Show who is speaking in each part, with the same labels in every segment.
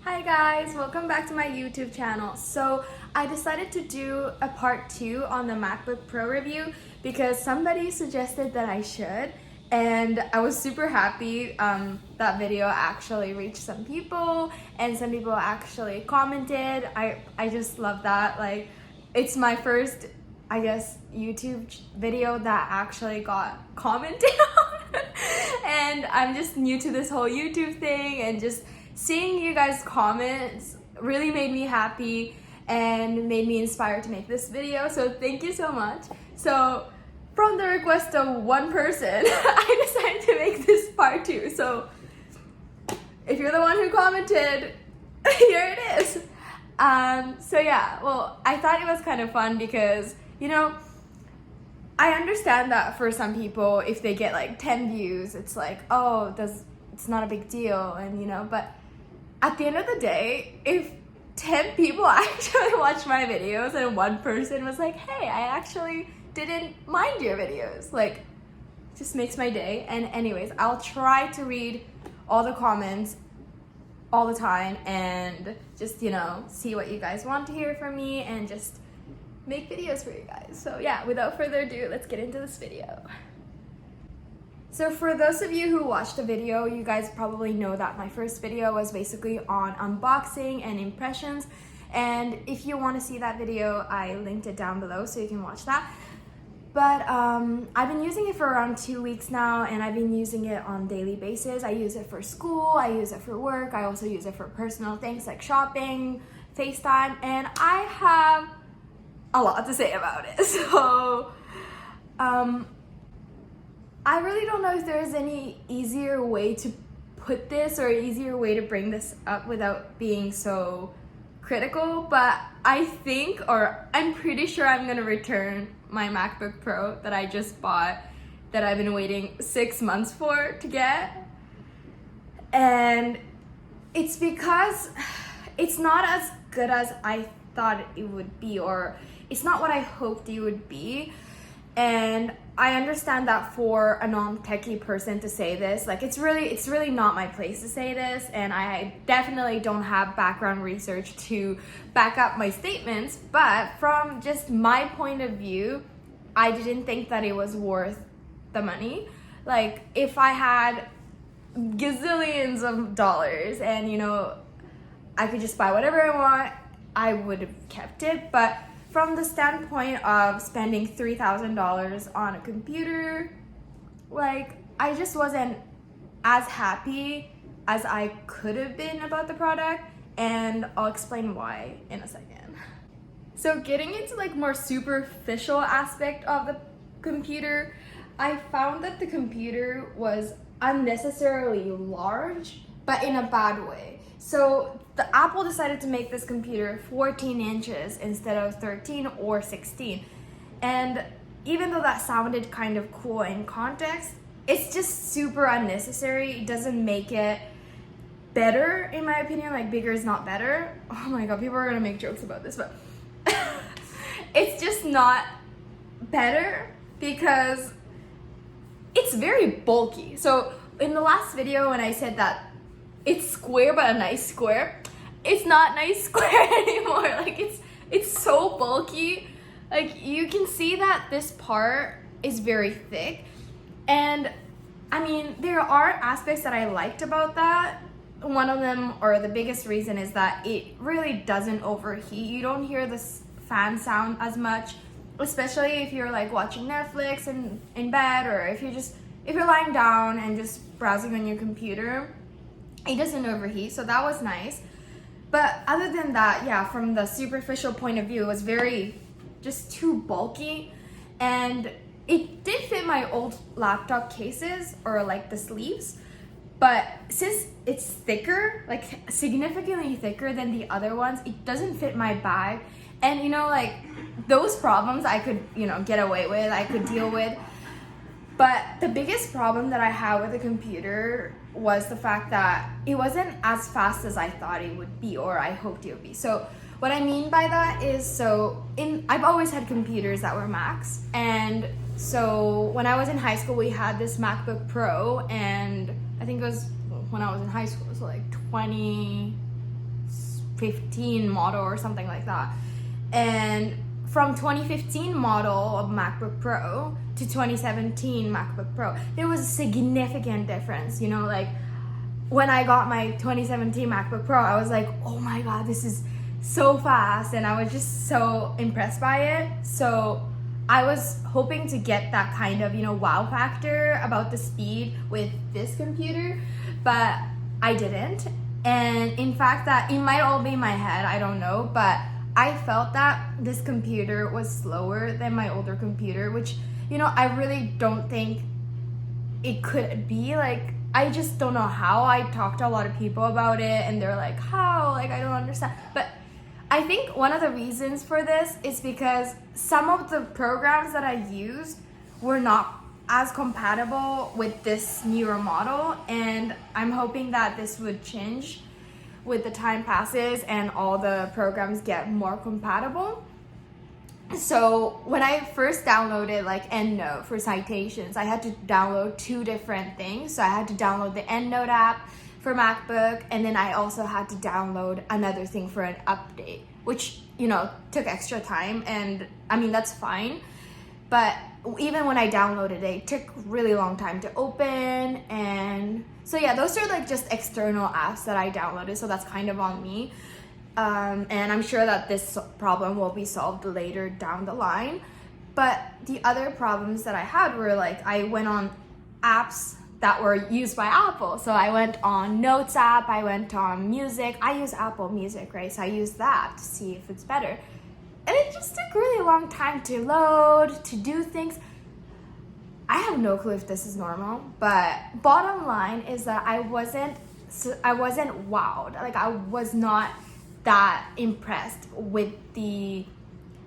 Speaker 1: Hi guys, welcome back to my YouTube channel. So I decided to do a part 2 on the MacBook Pro review because somebody suggested that I should, and I was super happy that video actually reached some people and some people actually commented. I just love that. Like, it's my first, I guess, YouTube video that actually got commented on and I'm just new to this whole YouTube thing, and just seeing you guys' comments really made me happy and made me inspired to make this video, so thank you so much. So from the request of one person, I decided to make this part 2. So if you're the one who commented, here it is. So yeah, well, I thought it was kind of fun because, you know, I understand that for some people, if they get like 10 views, it's like, oh, it's not a big deal, and you know, but at the end of the day, if 10 people actually watched my videos and one person was like, hey, I actually didn't mind your videos, like, it just makes my day. And anyways, I'll try to read all the comments all the time and just, you know, see what you guys want to hear from me and just make videos for you guys. So yeah, without further ado, let's get into this video. So for those of you who watched the video, you guys probably know that my first video was basically on unboxing and impressions. And if you want to see that video, I linked it down below so you can watch that. But I've been using it for around 2 weeks now, and I've been using it on a daily basis. I use it for school, I use it for work, I also use it for personal things like shopping, FaceTime, and I have a lot to say about it. So I really don't know if there's any easier way to put this or easier way to bring this up without being so critical, but I think, or I'm pretty sure, I'm gonna return my MacBook Pro that I just bought, that I've been waiting 6 months for to get. And it's because it's not as good as I thought it would be, or it's not what I hoped it would be. And I understand that for a non-techie person to say this, like, it's really not my place to say this, and I definitely don't have background research to back up my statements, but from just my point of view, I didn't think that it was worth the money. Like, if I had gazillions of dollars and, you know, I could just buy whatever I want, I would have kept it. But from the standpoint of spending $3,000 on a computer, like, I just wasn't as happy as I could have been about the product, and I'll explain why in a second. So getting into like more superficial aspect of the computer, I found that the computer was unnecessarily large, but in a bad way. So the Apple decided to make this computer 14 inches instead of 13 or 16. And even though that sounded kind of cool in context, it's just super unnecessary. It doesn't make it better, in my opinion. Like, bigger is not better. Oh my god, people are gonna make jokes about this, but it's just not better because it's very bulky. So in the last video when I said that it's square but a nice square, it's not nice square anymore. Like, it's so bulky. Like, you can see that this part is very thick, and I mean, there are aspects that I liked about that. One of them, or the biggest reason, is that it really doesn't overheat. You don't hear this fan sound as much, especially if you're like watching Netflix in bed, or if you're lying down and just browsing on your computer. It doesn't overheat, so that was nice. But other than that, yeah, from the superficial point of view, it was just too bulky. And it did fit my old laptop cases, or like the sleeves, but since it's thicker, like significantly thicker than the other ones, it doesn't fit my bag. And you know, like, those problems I could, you know, get away with, I could deal with. But the biggest problem that I had with the computer was the fact that it wasn't as fast as I thought it would be, or I hoped it would be. So what I mean by that is, I've always had computers that were Macs, and so when I was in high school, we had this MacBook Pro, and I think it was when I was in high school, so like 2015 model or something like that. And from 2015 model of MacBook Pro to 2017 MacBook Pro, there was a significant difference. You know, like when I got my 2017 MacBook Pro, I was like, oh my god, this is so fast, and I was just so impressed by it. So I was hoping to get that kind of, you know, wow factor about the speed with this computer, but I didn't. And in fact, that it might all be in my head, I don't know, but I felt that this computer was slower than my older computer, which, you know, I really don't think it could be. Like, I just don't know how. I talked to a lot of people about it, and they're like, how? Like, I don't understand. But I think one of the reasons for this is because some of the programs that I used were not as compatible with this newer model, and I'm hoping that this would change with the time passes and all the programs get more compatible. So when I first downloaded like EndNote for citations, I had to download two different things. So I had to download the EndNote app for MacBook, and then I also had to download another thing for an update, which, you know, took extra time, and I mean, that's fine. But even when I downloaded it, it took really long time to open. And so yeah, those are like just external apps that I downloaded, so that's kind of on me. And I'm sure that this problem will be solved later down the line. But the other problems that I had were like, I went on apps that were used by Apple. So I went on Notes app, I went on Music. I use Apple Music, right? So I used that to see if it's better. And it just took really long time to load, to do things. I have no clue if this is normal, but bottom line is that I wasn't wowed. Like, I was not that impressed with the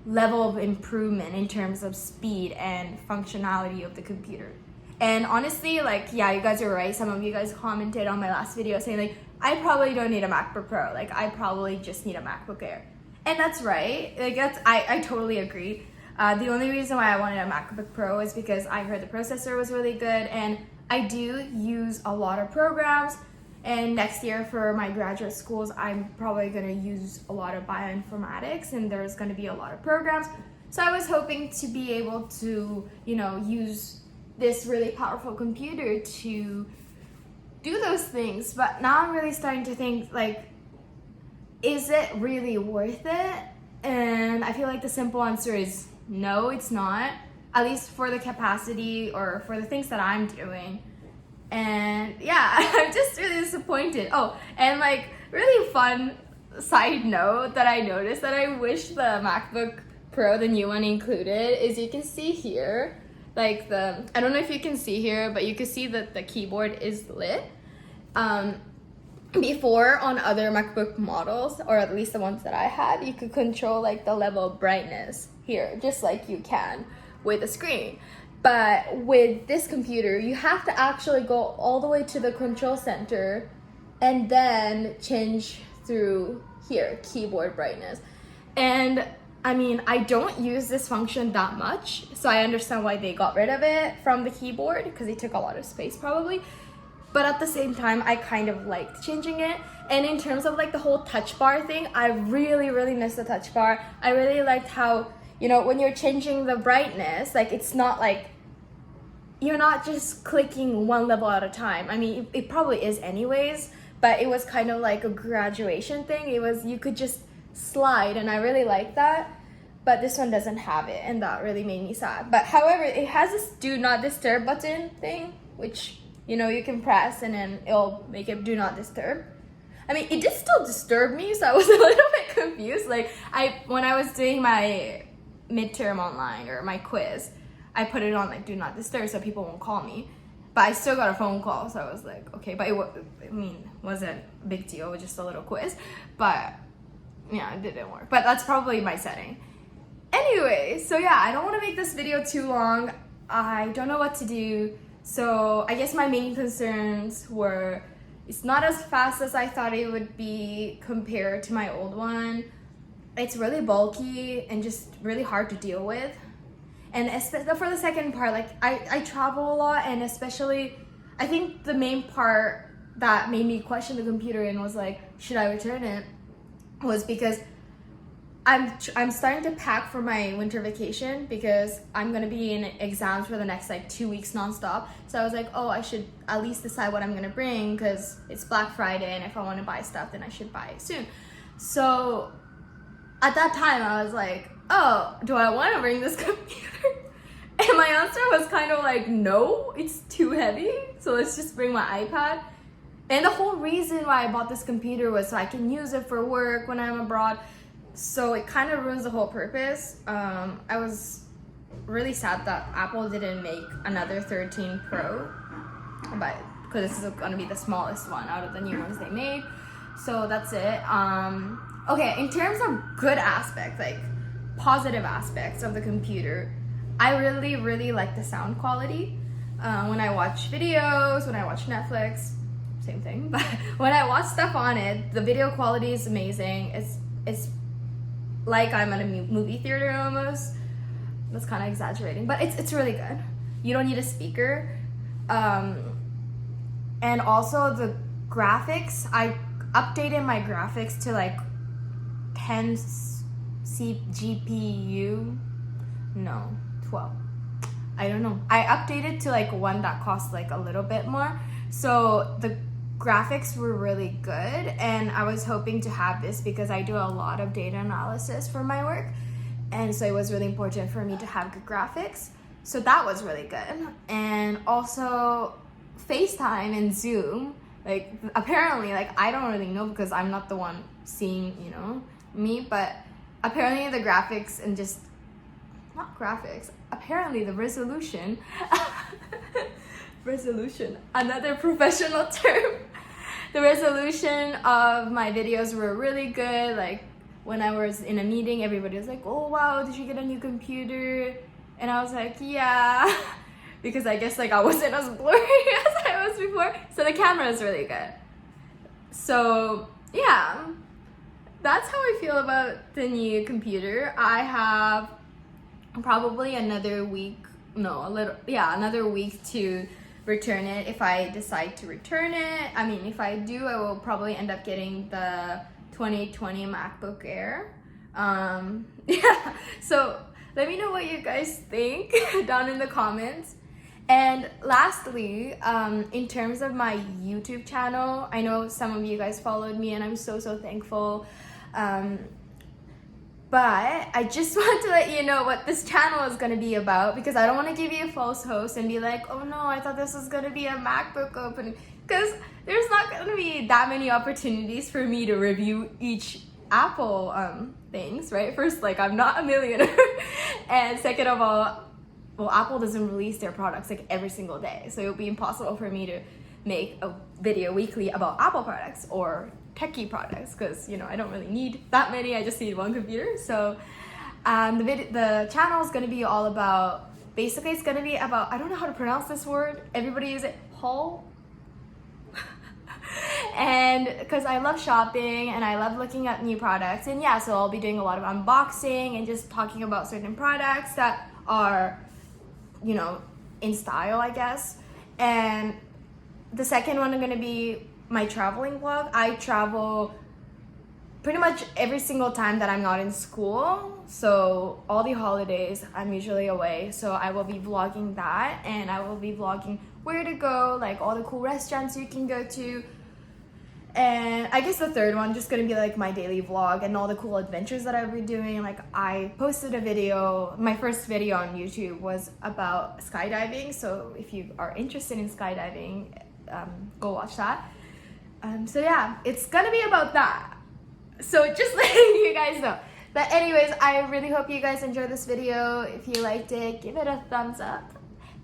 Speaker 1: level of improvement in terms of speed and functionality of the computer. And honestly, like, yeah, you guys are right. Some of you guys commented on my last video saying like, I probably don't need a MacBook Pro. Like, I probably just need a MacBook Air. And that's right. Like, I totally agree. The only reason why I wanted a MacBook Pro is because I heard the processor was really good, and I do use a lot of programs. And next year for my graduate schools, I'm probably going to use a lot of bioinformatics, and there's going to be a lot of programs. So I was hoping to be able to, you know, use this really powerful computer to do those things. But now I'm really starting to think, like, is it really worth it? And I feel like the simple answer is no, it's not. At least for the capacity or for the things that I'm doing. And yeah, I'm just really disappointed. Oh, and like, really fun side note that I noticed that I wish the MacBook Pro, the new one, included is you can see here, like I don't know if you can see here, but you can see that the keyboard is lit. Before on other MacBook models, or at least the ones that I had, you could control like the level of brightness here, just like you can with a screen. But with this computer, you have to actually go all the way to the control center and then change through here, keyboard brightness. And I mean, I don't use this function that much, so I understand why they got rid of it from the keyboard, because it took a lot of space probably. But at the same time, I kind of liked changing it. And in terms of like the whole touch bar thing, I really, really miss the touch bar. I really liked how, you know, when you're changing the brightness, like, it's not like, you're not just clicking one level at a time. I mean, it probably is anyways, but it was kind of like a graduation thing. It was, you could just slide, and I really like that. But this one doesn't have it, and that really made me sad. But however, it has this do not disturb button thing, which, you know, you can press and then it'll make it do not disturb. I mean, it did still disturb me, so I was a little bit confused. Like, when I was doing my midterm online, or my quiz, I put it on like do not disturb so people won't call me. But I still got a phone call, so I was like, okay. But wasn't a big deal, it was just a little quiz. But yeah, it didn't work. But that's probably my setting. Anyway, so yeah, I don't want to make this video too long. I don't know what to do. So I guess my main concerns were, it's not as fast as I thought it would be compared to my old one. It's really bulky and just really hard to deal with. And especially for the second part, like, I travel a lot, and especially, I think the main part that made me question the computer and was like, should I return it? was because I'm starting to pack for my winter vacation because I'm gonna be in exams for the next like 2 weeks nonstop. So I was like, oh, I should at least decide what I'm gonna bring because it's Black Friday, and if I want to buy stuff, then I should buy it soon. So at that time, I was like, oh, do I want to bring this computer? And my answer was kind of like, no, it's too heavy. So let's just bring my iPad. And the whole reason why I bought this computer was so I can use it for work when I'm abroad. So it kind of ruins the whole purpose. I was really sad that Apple didn't make another 13 Pro, but because this is going to be the smallest one out of the new ones they made. So that's it. Okay, in terms of good aspects, like positive aspects of the computer, I really, really like the sound quality. When I watch videos, when I watch Netflix, same thing, but when I watch stuff on it, the video quality is amazing. It's like I'm at a movie theater almost. That's kind of exaggerating, but it's really good. You don't need a speaker. And also the graphics, I updated my graphics to like 10 GPU. No, 12. I don't know. I updated to like one that costs like a little bit more. So the graphics were really good, and I was hoping to have this because I do a lot of data analysis for my work, and so it was really important for me to have good graphics. So that was really good. And also FaceTime and Zoom, like apparently, like I don't really know because I'm not the one seeing, you know, me, but apparently the graphics and just not graphics, apparently the resolution resolution, another professional term. The resolution of my videos were really good. Like when I was in a meeting, everybody was like, oh wow, did you get a new computer? And I was like, yeah, because I guess like I wasn't as blurry as I was before. So the camera is really good. So yeah, that's how I feel about the new computer. I have probably another week to return it if I decide to return it. I mean, if I do, I will probably end up getting the 2020 MacBook Air. Yeah, so let me know what you guys think down in the comments. And lastly, in terms of my YouTube channel, I know some of you guys followed me, and I'm so thankful. But I just want to let you know what this channel is going to be about, because I don't want to give you a false host and be like, oh no, I thought this was going to be a MacBook opening, because there's not going to be that many opportunities for me to review each Apple things, right? First, like, I'm not a millionaire. And second of all, well, Apple doesn't release their products like every single day. So it would be impossible for me to make a video weekly about Apple products or techie products, because you know I don't really need that many. I just need one computer. So the channel is going to be all about, basically it's going to be about, I don't know how to pronounce this word, everybody use it, haul. And because I love shopping and I love looking at new products, and yeah, so I'll be doing a lot of unboxing and just talking about certain products that are, you know, in style, I guess. And the second one is going to be my traveling vlog. I travel pretty much every single time that I'm not in school. So all the holidays, I'm usually away. So I will be vlogging that, and I will be vlogging where to go, like all the cool restaurants you can go to. And I guess the third one just gonna be like my daily vlog and all the cool adventures that I'll be doing. Like I posted a video, my first video on YouTube was about skydiving. So if you are interested in skydiving, go watch that. So yeah, it's gonna be about that. So just letting you guys know. But anyways, I really hope you guys enjoyed this video. If you liked it, give it a thumbs up.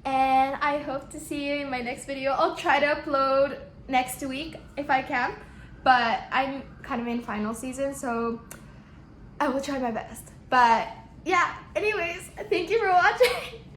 Speaker 1: And I hope to see you in my next video. I'll try to upload next week if I can. But I'm kind of in final season, so I will try my best. But yeah, anyways, thank you for watching.